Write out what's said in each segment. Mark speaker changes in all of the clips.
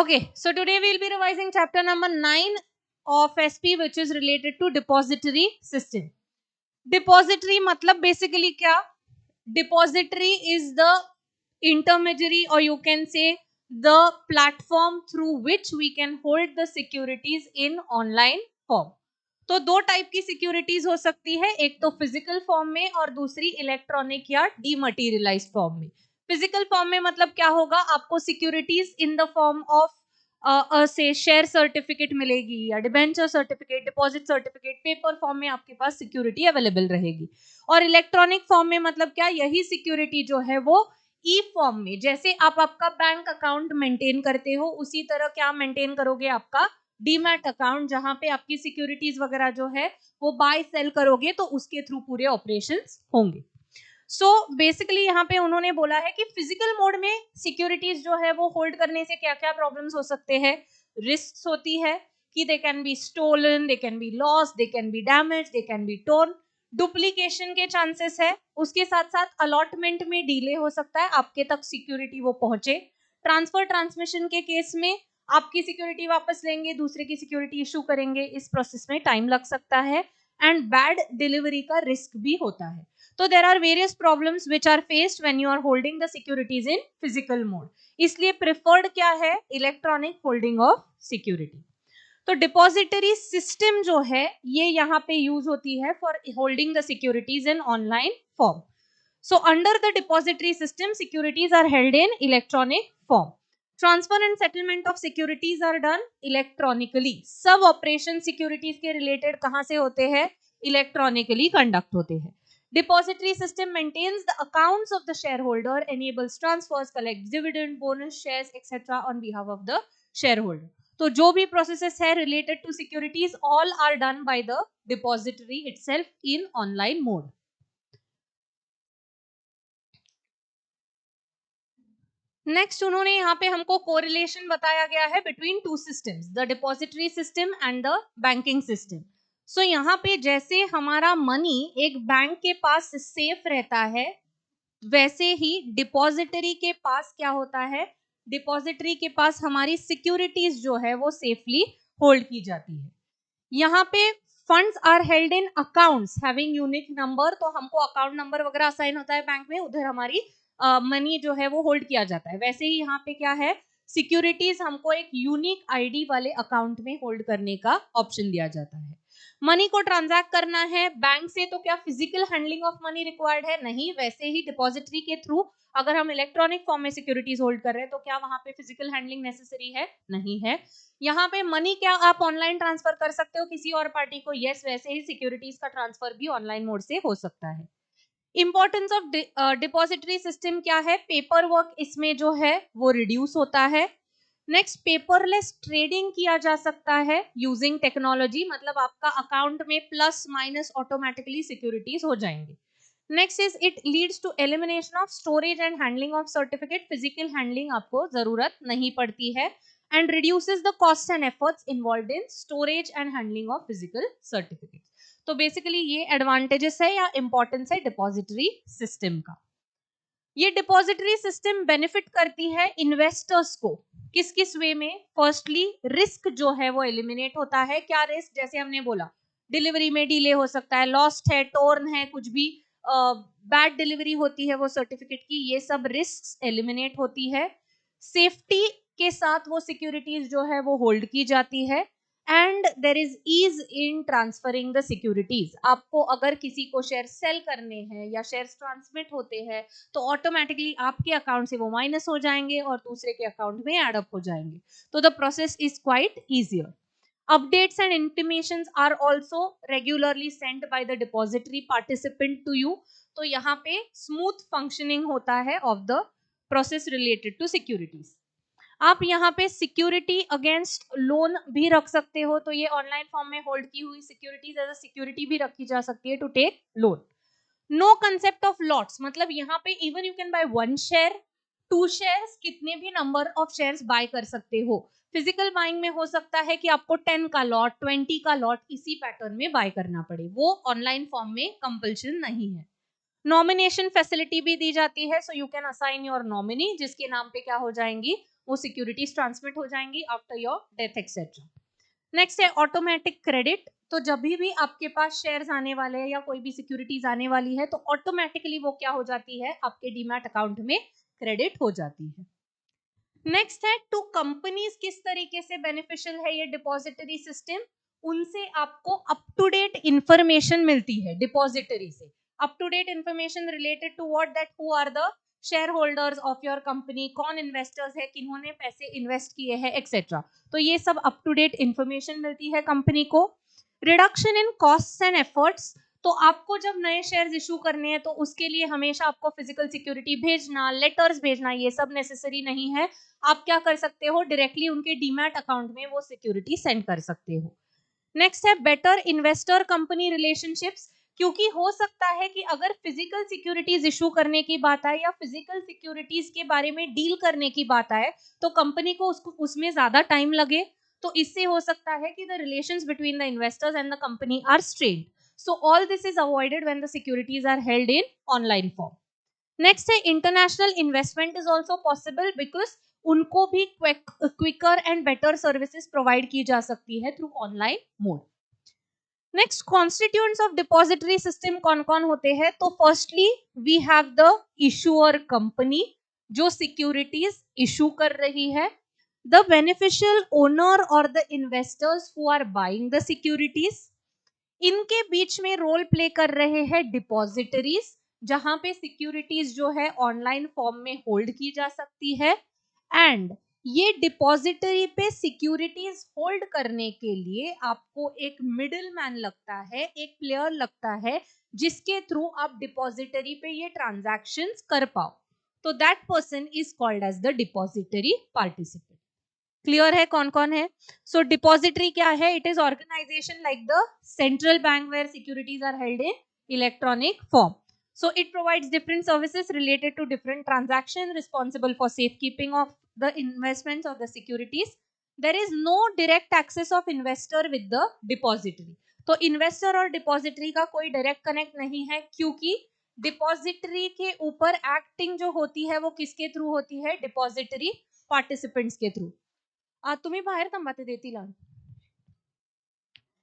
Speaker 1: Okay, so today we'll be revising chapter number 9 of SP, which is related to depository system. Depository मतलब basically क्या? Depository is the intermediary, or you can say the platform through which we can hold the securities in online form. तो दो type की securities हो सकती है, एक तो फिजिकल फॉर्म में और दूसरी इलेक्ट्रॉनिक या डीमटेरियलाइज्ड फॉर्म में. फिजिकल फॉर्म में मतलब क्या होगा, आपको securities in the form of से शेयर सर्टिफिकेट मिलेगी या debenture certificate, deposit certificate, paper form में आपके पास सिक्योरिटी अवेलेबल रहेगी. और इलेक्ट्रॉनिक फॉर्म में मतलब क्या, यही सिक्योरिटी जो है वो ई फॉर्म में, जैसे आप आपका बैंक अकाउंट मेंटेन करते हो उसी तरह क्या मेंटेन करोगे, आपका डीमैट अकाउंट, जहां पे आपकी सिक्योरिटीज वगैरह जो है वो बाय सेल करोगे तो उसके थ्रू पूरे ऑपरेशंस होंगे. सो बेसिकली यहाँ पे उन्होंने बोला है कि फिजिकल मोड में सिक्योरिटीज जो है वो होल्ड करने से क्या क्या प्रॉब्लम्स हो सकते हैं. रिस्क होती है कि they can be stolen, they can be loss, they can be damage, they can be torn. Duplication के चांसेस है, उसके साथ साथ अलॉटमेंट में डिले हो सकता है, आपके तक सिक्योरिटी वो पहुंचे. ट्रांसफर ट्रांसमिशन के केस में आपकी सिक्योरिटी वापस लेंगे, दूसरे की सिक्योरिटी इशू करेंगे, इस प्रोसेस में टाइम लग सकता है. एंड बैड डिलीवरी का रिस्क भी होता है. तो there are various problems which are faced when you are holding the securities in physical mode. इसलिए प्रिफर्ड क्या है, इलेक्ट्रॉनिक होल्डिंग ऑफ सिक्योरिटी. तो डिपॉजिटरी सिस्टम जो है ये यहाँ पे यूज होती है for holding the securities in online form. So under the depository system securities are held in electronic form. Transfer and settlement of securities are done electronically. सब operation securities के related कहां से होते हैं, इलेक्ट्रॉनिकली कंडक्ट होते हैं. Depository system maintains the accounts of the shareholder, enables transfers, collects dividend, bonus, shares, etc. on behalf of the shareholder. तो जो भी processes है related to securities, all are done by the depository itself in online mode. Next उन्होंने यहाँ पे हमको correlation बताया गया है between two systems, the depository system and the banking system. So यहाँ पे जैसे हमारा मनी एक बैंक के पास सेफ रहता है, वैसे ही डिपॉजिटरी के पास क्या होता है, डिपॉजिटरी के पास हमारी सिक्योरिटीज जो है वो सेफली होल्ड की जाती है. यहाँ पे funds are held in accounts having unique number, तो हमको अकाउंट नंबर वगैरह असाइन होता है बैंक में, उधर हमारी मनी जो है वो होल्ड किया जाता है. वैसे ही यहाँ पे क्या है, सिक्योरिटीज हमको एक यूनिक आईडी वाले अकाउंट में होल्ड करने का ऑप्शन दिया जाता है. मनी को ट्रांजैक्ट करना है बैंक से, तो क्या physical handling of money required है, नहीं. वैसे ही डिपॉजिटरी के थ्रू अगर हम इलेक्ट्रॉनिक फॉर्म में सिक्योरिटीज होल्ड कर रहे हैं तो क्या वहां पे फिजिकल हैंडलिंग नेसेसरी है, नहीं है. यहाँ पे मनी क्या आप ऑनलाइन ट्रांसफर कर सकते हो किसी और पार्टी को, यस. वैसे ही सिक्योरिटीज का ट्रांसफर भी ऑनलाइन मोड से हो सकता है. इंपॉर्टेंस ऑफ डिपॉजिटरी सिस्टम क्या है, पेपर वर्क इसमें जो है वो रिड्यूस होता है. नेक्स्ट, पेपरलेस ट्रेडिंग किया जा सकता है यूजिंग टेक्नोलॉजी, मतलब आपका अकाउंट में प्लस माइनस ऑटोमेटिकली सिक्योरिटीज हो जाएंगे. Next is it leads to elimination of storage and handling of certificate, physical handling आपको जरूरत नहीं पड़ती है. And reduces the cost and efforts involved in storage and handling of physical certificate. तो basically ये advantages है या इंपॉर्टेंस है डिपॉजिटरी सिस्टम का. ये डिपॉजिटरी सिस्टम बेनिफिट करती है इन्वेस्टर्स को किस किस वे में. फर्स्टली रिस्क जो है वो एलिमिनेट होता है. क्या रिस्क, जैसे हमने बोला डिलीवरी में डिले हो सकता है, लॉस्ट है, टोर्न है, कुछ भी बैड डिलीवरी होती है वो सर्टिफिकेट की, ये सब रिस्क एलिमिनेट होती है. सेफ्टी के साथ वो सिक्योरिटीज जो है वो होल्ड की जाती है. And there is ease in transferring the securities. आपको अगर किसी को शेयर सेल करने हैं या शेयर ट्रांसमिट होते हैं तो ऑटोमेटिकली आपके अकाउंट से वो माइनस हो जाएंगे और दूसरे के अकाउंट में एड अप हो जाएंगे. तो the process is quite easier. Updates and intimations are also regularly sent by the depository participant to you. तो यहाँ पे smooth functioning होता है of the process related to securities. आप यहाँ पे सिक्योरिटी अगेंस्ट लोन भी रख सकते हो, तो ये ऑनलाइन फॉर्म में होल्ड की हुई सिक्योरिटीज एज अ सिक्योरिटी भी रखी जा सकती है to take loan. No concept of lots, मतलब यहाँ पे even you can buy 1 share, 2 shares, कितने भी नंबर ऑफ शेयर्स बाय कर सकते हो. फिजिकल बाइंग में हो सकता है कि आपको 10 का लॉट, 20 का लॉट इसी पैटर्न में बाय करना पड़े, वो ऑनलाइन फॉर्म में कंपल्शन नहीं है. नॉमिनेशन फैसिलिटी भी दी जाती है, so you can assign your nominee, जिसके नाम पे क्या हो जाएंगी वो सिक्योरिटीज ट्रांसमिट हो जाएंगी after your death etcetera. Next है ऑटोमेटिक क्रेडिट। तो जब भी आपके पास शेयर्स आने वाले हैं या कोई भी सिक्योरिटीज आने वाली है तो ऑटोमेटिकली वो क्या हो जाती है, आपके डीमैट अकाउंट में क्रेडिट हो जाती है। नेक्स्ट है टू कंपनीज किस तरीके से बेनिफिशियल है ये डिपॉजिटरी सिस्टम, उनसे आपको अप टू डेट इंफॉर्मेशन मिलती है डिपॉजिटरी से, up to date information related to what, that who are the share holders of your company, कौन इन्वेस्टर्स है, किन्होंने पैसे इन्वेस्ट किए हैं एक्सेट्रा। तो ये सब अप टू डेट इंफॉर्मेशन मिलती है कंपनी को। Reduction in costs and efforts. तो आपको जब नए शेयर्स इशू करने हैं तो उसके लिए हमेशा आपको फिजिकल सिक्योरिटी भेजना, लेटर्स भेजना, ये सब नेसेसरी नहीं है। आप क्या कर सकते हो, डायरेक्टली उनके डीमैट अकाउंट में वो सिक्योरिटी सेंड कर सकते हो। नेक्स्ट है बेटर इन्वेस्टर कंपनी रिलेशनशिप्स। क्योंकि हो सकता है कि अगर फिजिकल सिक्योरिटीज इशू करने की बात आए या फिजिकल सिक्योरिटीज के बारे में डील करने की बात आए तो कंपनी को उसमें ज्यादा टाइम लगे। तो इससे हो सकता है कि the relations between the investors and the company are strained. So all this is avoided when the securities are held in online form. Next है international investment is also possible because उनको भी quicker and better services provide की जा सकती है through online mode. Next, constituents of depository system कौन कौन होते हैं? तो firstly we have the issuer company जो securities issue कर रही है, the beneficial owner or the investors who are buying the securities, इनके बीच में रोल प्ले कर रहे हैं डिपॉजिटरीज जहां पे सिक्योरिटीज जो है ऑनलाइन फॉर्म में होल्ड की जा सकती है, एंड ये डिपॉजिटरी पे सिक्योरिटीज होल्ड करने के लिए आपको एक मिडिल मैन लगता है, एक प्लेयर लगता है जिसके थ्रू आप डिपॉजिटरी पे ये ट्रांजैक्शंस कर पाओ। तो that person is called as the depository participant. Clear है कौन कौन है? सो डिपॉजिटरी क्या है? It is organization like the central bank where securities are held in electronic form. So it provides different services related to different transactions, responsible for safekeeping of the investments of the securities. There is no direct access of investor with the depository. तो investor और depository का कोई direct connect नहीं है क्योंकि depository के ऊपर acting जो होती है वो किसके थ्रू होती है? depository participants के थ्रू. तुम्ही बाहेर थांबा ते देतील.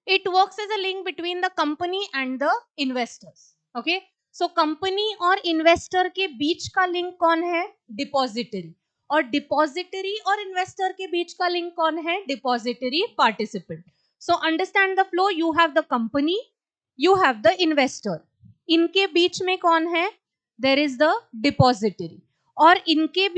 Speaker 1: It works as a link between the company and the investors. Okay. So company और इन्वेस्टर के बीच का लिंक कौन है? डिपॉजिटरी. और डिपॉजिटरी और इन्वेस्टर के बीच का लिंक कौन है? Depository participant. So understand the flow. You have the company, you have the investor. इनके बीच में कौन है? There is the depository. और इनके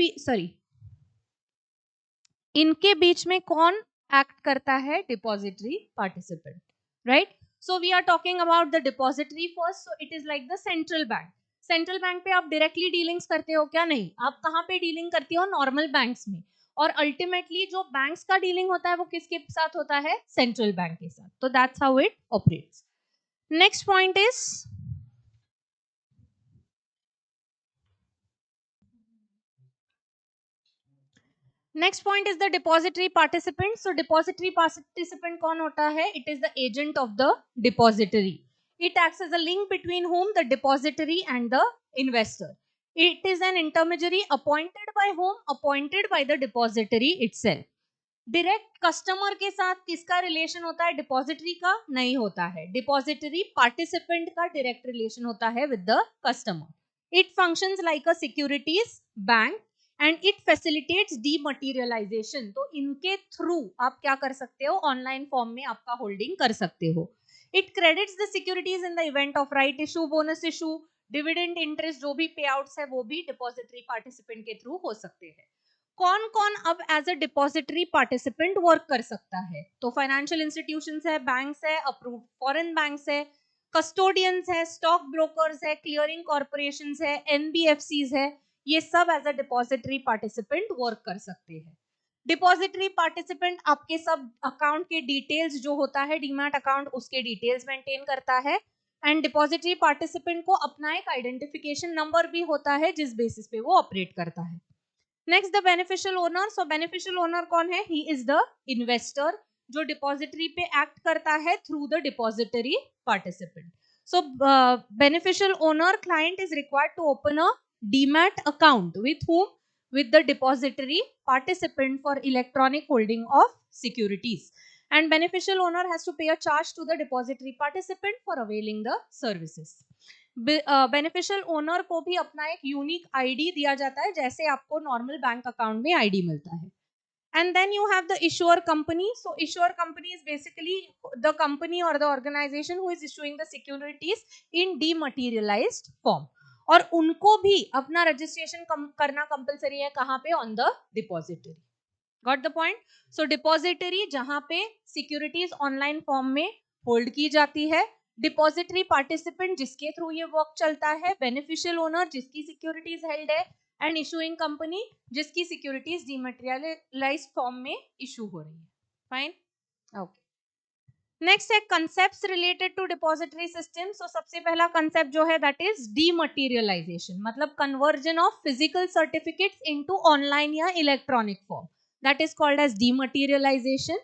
Speaker 1: बीच में कौन एक्ट करता है? Depository participant. Right. So we are talking about the depository first. So it is like the central bank. Central bank पे आप directly dealings करते हो क्या? नहीं. आप कहाँ पे dealing करते हो? Normal banks में. और ultimately जो banks का dealing होता है वो किसके साथ होता है? Central bank के साथ. तो that's how it operates. Next point is the depository participant. So depository participant कौन होता है? It is the agent of the depository. It acts as a link between whom? The depository and the investor. It is an intermediary appointed by whom? Appointed by the depository itself. Direct customer के साथ किसका relation होता है? Depository का नहीं होता है. Depository participant का direct relation होता है with the customer. It functions like a securities bank and it facilitates dematerialization. तो इनके थ्रू आप क्या कर सकते हो? ऑनलाइन फॉर्म में आपका होल्डिंग कर सकते हो. It credits the securities in the event of right issue, bonus issue, dividend interest, जो भी payouts है वो भी डिपॉजिटरी पार्टिसिपेंट के थ्रू हो सकते हैं. कौन कौन अब as a depository participant work कर सकता है? तो फाइनेंशियल इंस्टीट्यूशंस है, बैंक्स है, अप्रूव्ड फॉरेन बैंक्स है, कस्टोडियंस है, स्टॉक ब्रोकर्स है, क्लियरिंग कॉर्पोरेशंस है, एनबीएफसीज है, ये सब as a depository participant work कर सकते हैं. डिपॉजिटरी पार्टिसिपेंट आपके सब अकाउंट के डिटेल्स जो होता है डीमैट अकाउंट उसके डिटेल्स मेंटेन करता है. एंड डिपॉजिटरी पार्टिसिपेंट को अपना एक आइडेंटिफिकेशन नंबर भी होता है जिस बेसिस पे वो ऑपरेट करता है. Next the beneficial owner. So beneficial owner कौन है? ही इज द इन्वेस्टर जो डिपॉजिटरी पे एक्ट करता है through the depository participant. So beneficial owner client is required to open a demat account with whom? with the depository participant for electronic holding of securities. And beneficial owner has to pay a charge to the depository participant for availing the services. Beneficial owner को भी अपना एक unique ID दिया जाता है, जैसे आपको normal bank account में आईडी मिलता है. And then you have the issuer company. So issuer company is basically the company or the organization who is issuing the securities in dematerialized form. और उनको भी अपना रजिस्ट्रेशन करना कंपलसरी है, कहाँ पे? On the depository. Got the point? So depository जहां पे सिक्योरिटीज ऑनलाइन फॉर्म में होल्ड की जाती है, डिपॉजिटरी पार्टिसिपेंट जिसके थ्रू ये वर्क चलता है, बेनिफिशियल ओनर जिसकी सिक्योरिटीज हेल्ड है, एंड इशूइंग कंपनी जिसकी सिक्योरिटीज डीमटेरियलाइज्ड फॉर्म में इशू हो रही है. Fine, okay. नेक्स्ट है concepts related to depository system. So सबसे पहला कंसेप्ट जो है दैट इज डीमटेरियलाइजेशन, मतलब conversion of physical certificates into online या electronic form. That is called as dematerialization.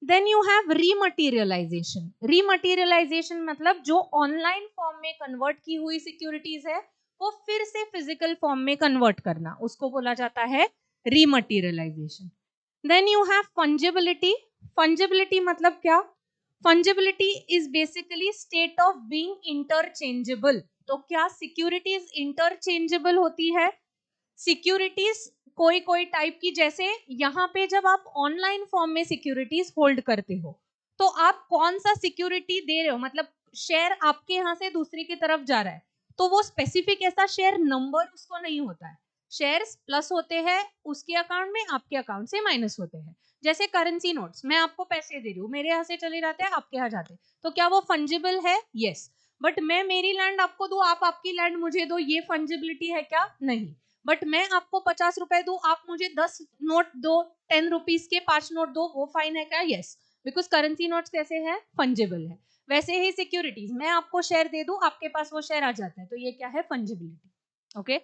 Speaker 1: Then you have rematerialization. Rematerialization मतलब जो online form में कन्वर्ट की हुई सिक्योरिटीज है वो फिर से फिजिकल फॉर्म में कन्वर्ट करना, उसको बोला जाता है rematerialization. Then you have fungibility. Fungibility मतलब क्या? Fungibility is basically state of being interchangeable. तो क्या सिक्योरिटीज इंटरचेंजेबल होती है? सिक्योरिटीज कोई कोई टाइप की, जैसे यहाँ पे जब आप ऑनलाइन फॉर्म में सिक्योरिटीज होल्ड करते हो तो आप कौन सा सिक्योरिटी दे रहे हो, मतलब शेयर आपके यहाँ से दूसरी की तरफ जा रहा है, तो वो स्पेसिफिक ऐसा शेयर नंबर उसको नहीं होता है. शेयर्स प्लस होते हैं उसके अकाउंट में, आपके अकाउंट से माइनस होते हैं. जैसे करेंसी नोट्स, मैं आपको पैसे दे रही हूँ, मेरे यहाँ से चले जाते हैं, आपके यहाँ जाते हैं, तो क्या वो फंजिबल है? यस. बट मैं मेरी लैंड आपको दूं, आप आपकी लैंड मुझे दो, ये फंजिबिलिटी है क्या? नहीं. बट मैं आपको 50 रुपए दूं, आप मुझे 10 नोट दो, 10 रुपीज के 5 नोट दो, वो फाइन है क्या? यस, बिकॉज करेंसी नोट्स कैसे हैं? फंजिबल है. वैसे ही सिक्योरिटीज, मैं आपको शेयर दे दूं, आपके पास वो शेयर आ जाता है, तो ये क्या है? फंजिबिलिटी. ओके.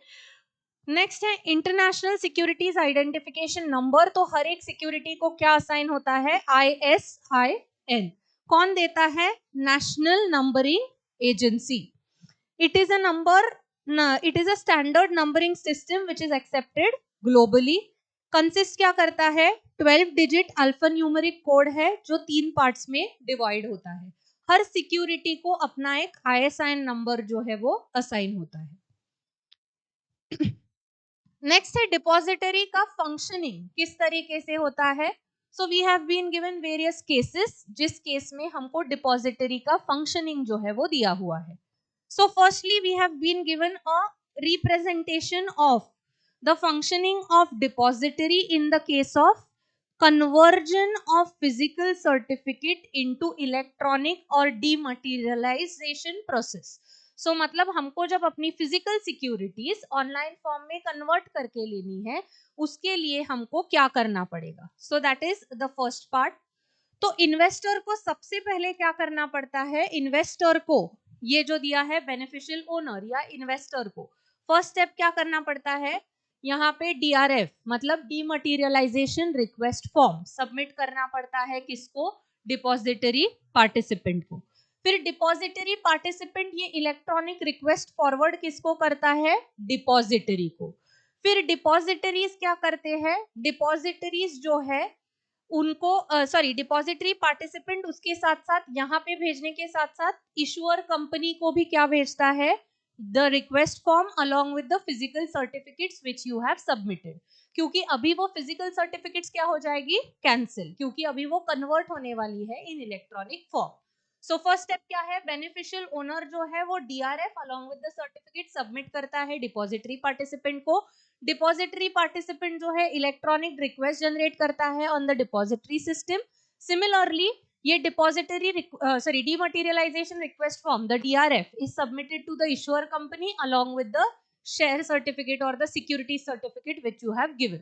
Speaker 1: नेक्स्ट है इंटरनेशनल सिक्योरिटीज आइडेंटिफिकेशन नंबर. तो हर एक सिक्योरिटी को क्या असाइन होता है? ISIN. कौन देता है? National numbering agency. It is a number, it is a standard numbering system which is accepted globally. consist क्या करता है? 12 digit alphanumeric code है जो 3 पार्ट्स में डिवाइड होता है. हर सिक्योरिटी को अपना एक ISIN नंबर जो है वो असाइन होता है. नेक्स्ट है डिपॉजिटरी का फंक्शनिंग किस तरीके से होता है. So we have been given various cases, जिस केस में हमको डिपॉजिटरी का फंक्शनिंग जो है वो दिया हुआ है. So firstly, we have been given a representation of the functioning of depository in the case of conversion of physical certificate into electronic or dematerialization process. So मतलब हमको जब अपनी फिजिकल सिक्योरिटीज ऑनलाइन फॉर्म में convert करके लेनी है, उसके लिए हमको क्या करना पड़ेगा? So that is the first part. तो इन्वेस्टर को सबसे पहले क्या करना पड़ता है? इन्वेस्टर को ये जो दिया है बेनिफिशियल ओनर या इन्वेस्टर को फर्स्ट स्टेप क्या करना पड़ता है? यहाँ पे DRF मतलब डीमटेरियलाइजेशन रिक्वेस्ट फॉर्म सबमिट करना पड़ता है. किसको? डिपॉजिटरी पार्टिसिपेंट को. फिर डिपॉजिटरी पार्टिसिपेंट ये इलेक्ट्रॉनिक रिक्वेस्ट फॉरवर्ड किसको करता है? डिपॉजिटरी को. फिर डिपॉजिटरीज क्या करते हैं? डिपॉजिटरीज जो है उनको डिपॉजिटरी पार्टिसिपेंट उसके साथ साथ यहाँ पे भेजने के साथ साथ इशुअर कंपनी को भी क्या भेजता है? The request form along with the physical certificates which you have submitted. क्योंकि अभी वो फिजिकल सर्टिफिकेट्स क्या हो जाएगी? कैंसिल, क्योंकि अभी वो कन्वर्ट होने वाली है in electronic form. So first step क्या है? बेनिफिशियल ओनर जो है वो DRF along with the certificate submit करता है डिपॉजिटरी पार्टिसिपेंट को. डिपॉजिटरी पार्टिसिपेंट जो है इलेक्ट्रॉनिक रिक्वेस्ट जनरेट करता है on the depository system. Similarly ये depository dematerialisation request form the DRF is submitted to the issuer company along with the share certificate और the security certificate which you have given.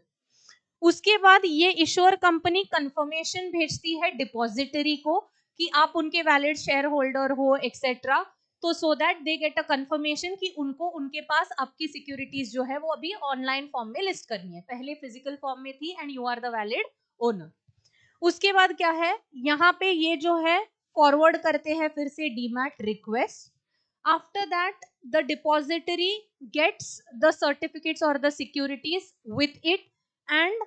Speaker 1: उसके बाद ये issuer company confirmation भेजती है depository को कि आप उनके वैलिड शेयर होल्डर हो एक्सेट्रा. तो so that they get a confirmation कि उनको उनके पास आपकी सिक्योरिटीज जो है वो अभी ऑनलाइन फॉर्म में लिस्ट करनी है, पहले फिजिकल फॉर्म में थी and you are the valid owner. उसके बाद क्या है? यहाँ पे ये जो है फॉरवर्ड करते हैं फिर से demat request. After that, the depository gets the certificates or the securities with it, and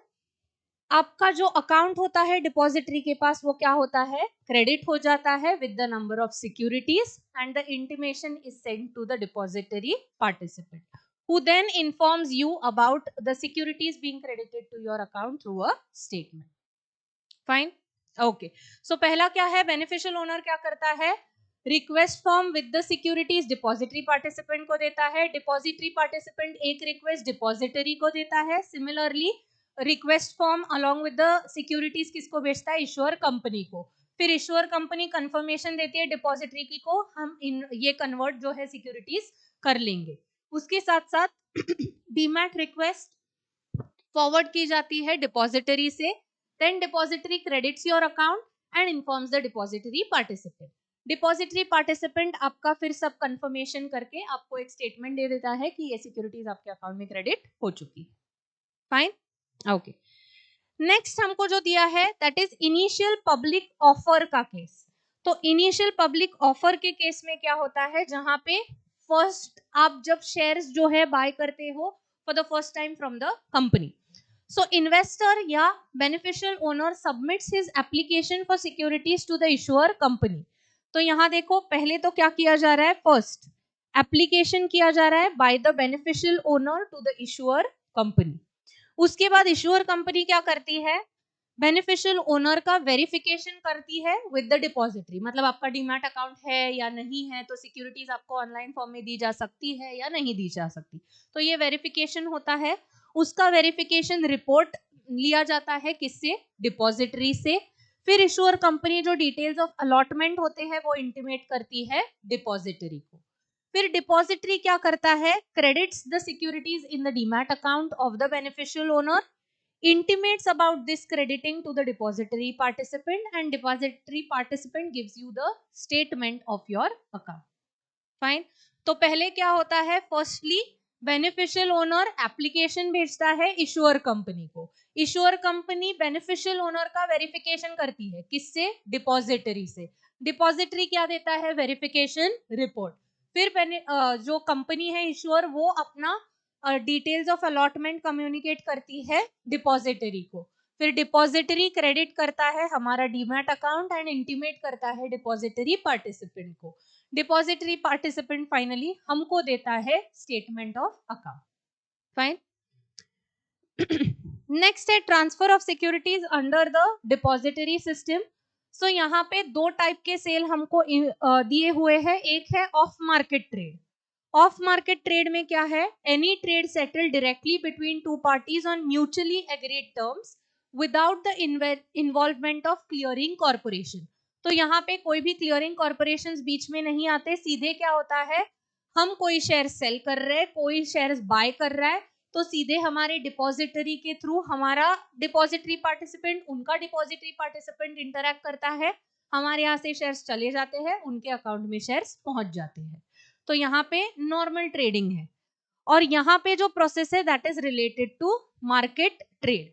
Speaker 1: आपका जो अकाउंट होता है डिपॉजिटरी के पास वो क्या होता है, क्रेडिट हो जाता है with the number of securities, and the intimation is sent to the depository participant, who then informs you about the securities being credited to your account through a statement. Fine. Okay. So पहला क्या है, beneficial owner क्या करता है, request form with the securities depository participant को देता है, depository participant एक रिक्वेस्ट डिपॉजिटरी को देता है, similarly request form along with the securities किसको भेजता है, इश्योर कंपनी को, फिर इश्योर कंपनी कंफर्मेशन देती है डिपॉजिटरी की को, हम ये कन्वर्ट जो है सिक्योरिटीज कर लेंगे। उसके साथ साथ डीमैट रिक्वेस्ट फॉरवर्ड की जाती है डिपॉजिटरी से, then depository credits your account and informs the depository participant. Depository participant आपका फिर सब कंफर्मेशन करके आपको एक स्टेटमेंट दे देता है कि ये सिक्योरिटीज आपके अकाउंट में क्रेडिट हो चुकी है। Fine, okay. नेक्स्ट हमको जो दिया है that is initial public offer का केस। तो इनिशियल पब्लिक ऑफर के केस में क्या होता है, जहां पे फर्स्ट आप जब शेयर्स जो है बाय करते हो for the first time from the company, so investor या beneficial owner submits his application for securities to the issuer company. तो यहाँ देखो पहले तो क्या किया जा रहा है, फर्स्ट एप्लीकेशन किया जा रहा है by the beneficial owner to the issuer company. उसके बाद इशुअर कंपनी क्या करती है, बेनिफिशियल ओनर का वेरिफिकेशन करती है विद द डिपॉजिटरी, मतलब आपका डीमैट अकाउंट है या नहीं है, तो सिक्योरिटीज आपको ऑनलाइन फॉर्म में दी जा सकती है या नहीं दी जा सकती, तो ये वेरिफिकेशन होता है। उसका वेरिफिकेशन रिपोर्ट लिया जाता है किससे, डिपॉजिटरी से, फिर इशुअर कंपनी जो डिटेल्स ऑफ अलॉटमेंट होते हैं वो इंटीमेट करती है डिपॉजिटरी को, फिर डिपॉजिटरी क्या करता है, credits the securities in the demat account of the beneficial owner, intimates about this crediting to the depository participant, and depository participant gives you the statement of your account. Fine. तो पहले क्या होता है, firstly beneficial owner application भेजता है issuer company को, issuer company beneficial owner का verification करती है किससे, डिपॉजिटरी से, डिपॉजिटरी क्या देता है, वेरिफिकेशन रिपोर्ट, फिर जो कंपनी है इशुअर वो अपना डिटेल्स ऑफ अलॉटमेंट कम्युनिकेट करती है डिपॉजिटरी को, फिर डिपॉजिटरी क्रेडिट करता है हमारा डीमैट अकाउंट एंड इंटीमेट करता है डिपॉजिटरी पार्टिसिपेंट को, डिपॉजिटरी पार्टिसिपेंट फाइनली हमको देता है statement of account. Fine. Next है transfer of securities under the depository system. So यहाँ पे दो टाइप के सेल हमको दिए हुए हैं, एक है of market trade. Of market trade में क्या है, any trade settle directly between two parties on mutually agreed terms without the involvement of clearing corporation. तो यहाँ पे कोई भी क्लियरिंग कॉर्पोरेशंस बीच में नहीं आते, सीधे क्या होता है, हम कोई शेयर सेल कर रहे हैं, कोई शेयर बाय कर रहा है, तो सीधे हमारे डिपॉजिटरी के थ्रू हमारा डिपॉजिटरी पार्टिसिपेंट उनका डिपॉजिटरी पार्टिसिपेंट इंटरैक्ट करता है, हमारे यहाँ से शेयर्स चले जाते हैं, उनके अकाउंट में शेयर्स पहुंच जाते हैं। तो यहाँ पे नॉर्मल ट्रेडिंग है, और यहाँ पे जो प्रोसेस है that is related to market trade.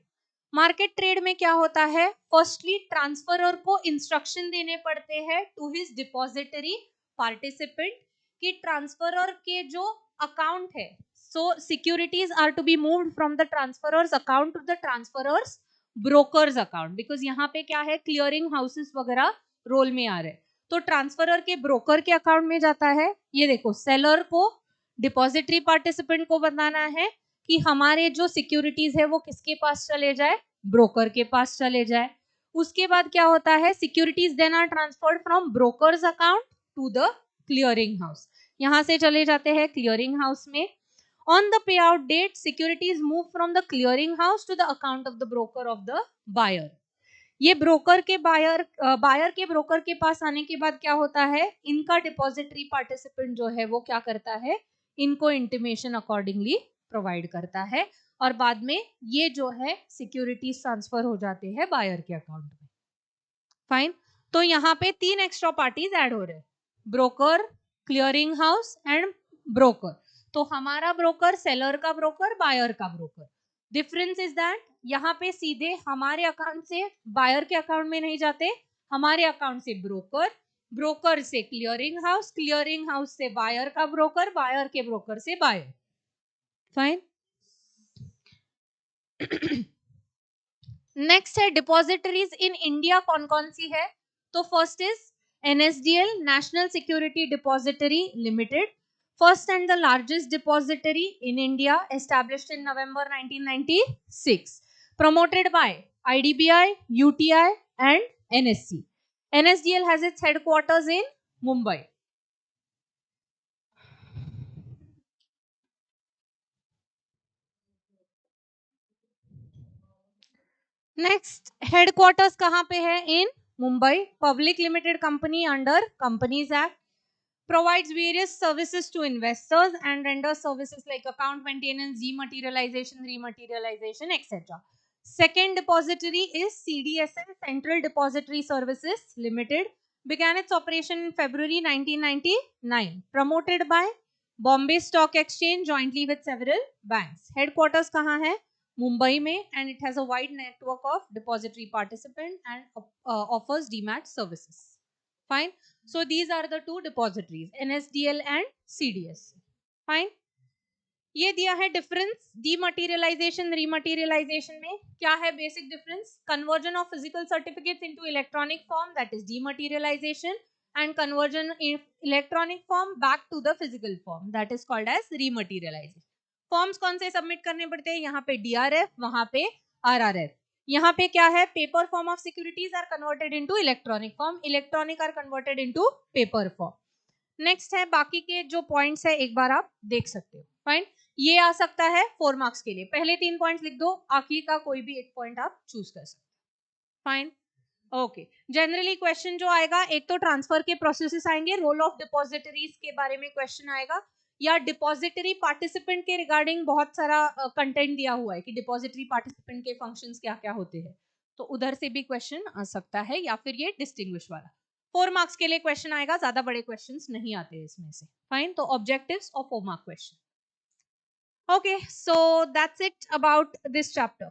Speaker 1: Market trade में क्या होता है, फर्स्टली ट्रांसफरर को इंस्ट्रक्शन देने पड़ते हैं टू हिज डिपॉजिटरी पार्टिसिपेंट कि ट्रांसफरर के जो अकाउंट है, so securities are to be moved from the transferor's account to the transferor's broker's account, because यहाँ पे क्या है, क्लियरिंग हाउसेस वगैरह रोल में आ रहे हैं, तो ट्रांसफरर के ब्रोकर के अकाउंट में जाता है। ये देखो, सेलर को डिपॉजिटरी पार्टिसिपेंट को बताना है कि हमारे जो सिक्योरिटीज है वो किसके पास चले जाए, ब्रोकर के पास चले जाए। उसके बाद क्या होता है, securities then are transferred from brokers account to the clearing house, यहां से चले जाते हैं क्लियरिंग हाउस में। On the pay out date securities move from the clearing house to the account of the broker of the buyer. ये broker के buyer के broker के पास आने के बाद क्या होता है, इनका डिपॉजिटरी पार्टिसिपेंट जो है वो क्या करता है, इनको इंटीमेशन अकॉर्डिंगली प्रोवाइड करता है, और बाद में ये जो है सिक्योरिटीज ट्रांसफर हो जाते हैं बायर के अकाउंट में। फाइन। तो यहाँ पे तीन एक्स्ट्रा पार्टीज ऐड हो रहे हैं, broker, clearing house and broker. तो हमारा ब्रोकर, सेलर का ब्रोकर, बायर का ब्रोकर। डिफरेंस इज दैट यहाँ पे सीधे हमारे अकाउंट से बायर के अकाउंट में नहीं जाते, हमारे अकाउंट से ब्रोकर ब्रोकर से क्लियरिंग हाउस से बायर का ब्रोकर, बायर के ब्रोकर से बायर। फाइन। नेक्स्ट है डिपॉजिटरीज इन इंडिया कौन कौन सी है? तो first is NSDL, national security depository limited, first and the largest depository in India, established in November 1996, promoted by IDBI, UTI and NSC. NSDL has its headquarters in Mumbai. Next, headquarters कहाँ पे है? In Mumbai. Public limited company under Companies Act. Provides various services to investors and renders services like account maintenance, dematerialization, rematerialization, etc. Second depository is CDSL, Central Depository Services Limited. Began its operation in February 1999. Promoted by Bombay Stock Exchange jointly with several banks. Headquarters कहाँ है? Mumbai में, and it has a wide network of depository participants and offers demat services. Fine. So these are the two depositories, NSDL and CDS. Fine. ये दिया है difference dematerialisation रिमटेरियलाइजेशन में। क्या है basic difference? Conversion of physical certificates into electronic form, that is dematerialisation, and conversion in electronic form back to the physical form, that is called as rematerialisation. Forms कौन से submit करने पड़ते हैं? यहाँ पे DRF, वहां पे RRF। यहाँ पे क्या है? Paper form of securities are converted into electronic form, electronic are converted into paper form. Next है बाकी के जो पॉइंट्स है एक बार आप देख सकते हो। फाइन। ये आ सकता है 4 मार्क्स के लिए। पहले 3 पॉइंट्स लिख दो, आखिर का कोई भी एक पॉइंट आप चूज कर सकते हो। फाइन। ओके। जनरली क्वेश्चन जो आएगा, एक तो ट्रांसफर के प्रोसेसेस आएंगे, रोल ऑफ डिपॉजिटरीज के बारे में क्वेश्चन आएगा, या डिपॉजिटरी पार्टिसिपेंट के रिगार्डिंग बहुत सारा कंटेंट दिया हुआ है कि डिपॉजिटरी पार्टिसिपेंट के फंक्शंस क्या क्या होते हैं, तो उधर से भी क्वेश्चन आ सकता है, या फिर ये डिस्टिंग्विश वाला 4 मार्क्स के लिए क्वेश्चन आएगा, ज्यादा बड़े क्वेश्चंस नहीं आते इसमें से। फाइन। तो ऑब्जेक्टिव्स और 4 mark question. Okay, so that's it about this chapter.